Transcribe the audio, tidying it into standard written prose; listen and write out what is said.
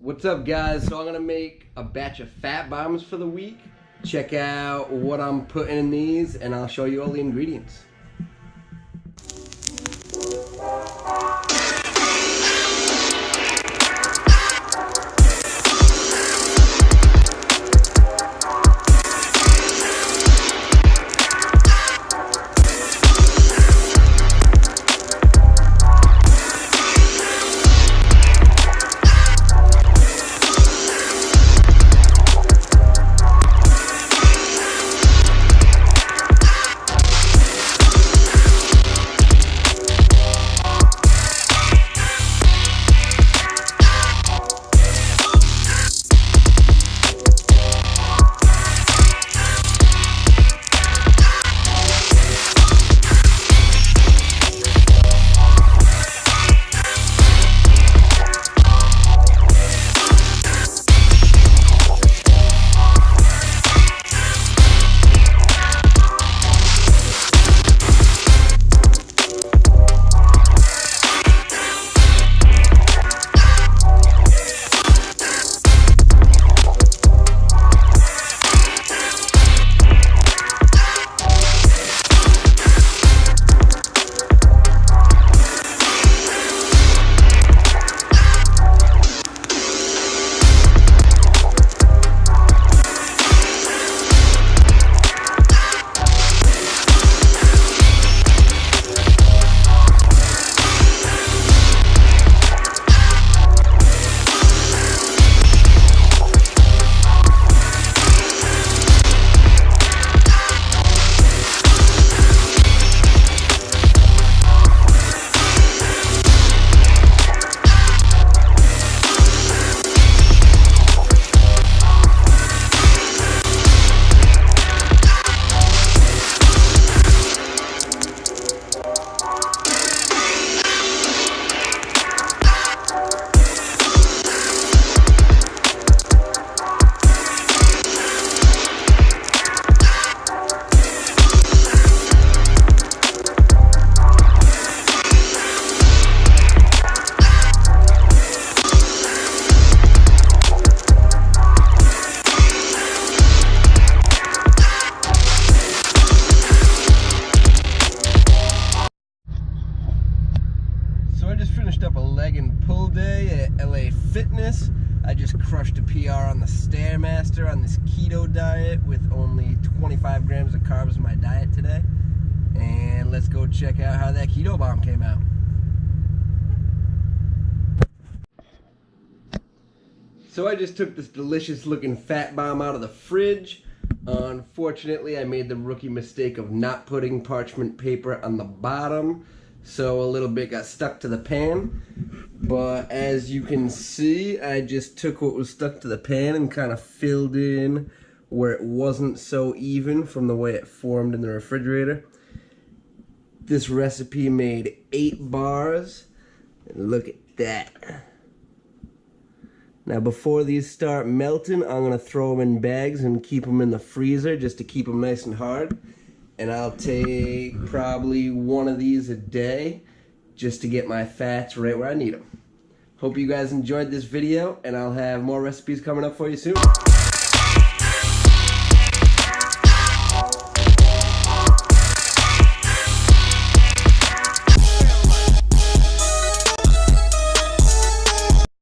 What's up, guys? So I'm gonna make a batch of fat bombs for the week. Check out what I'm putting in these and I'll show you all the ingredients. Finished up a leg and pull day at LA Fitness. I just crushed a PR on the Stairmaster on this keto diet with only 25 grams of carbs in my diet today. And let's go check out how that keto bomb came out. So I just took this delicious looking fat bomb out of the fridge. Unfortunately, I made the rookie mistake of not putting parchment paper on the bottom, so a little bit got stuck to the pan. But as you can see, I just took what was stuck to the pan and kind of filled in where it wasn't so even from the way it formed in the refrigerator. This recipe made 8 bars, and look at that. Now before these start melting, I'm gonna throw them in bags and keep them in the freezer just to keep them nice and hard. And I'll take probably one of these a day just to get my fats right where I need them. Hope you guys enjoyed this video, and I'll have more recipes coming up for you soon.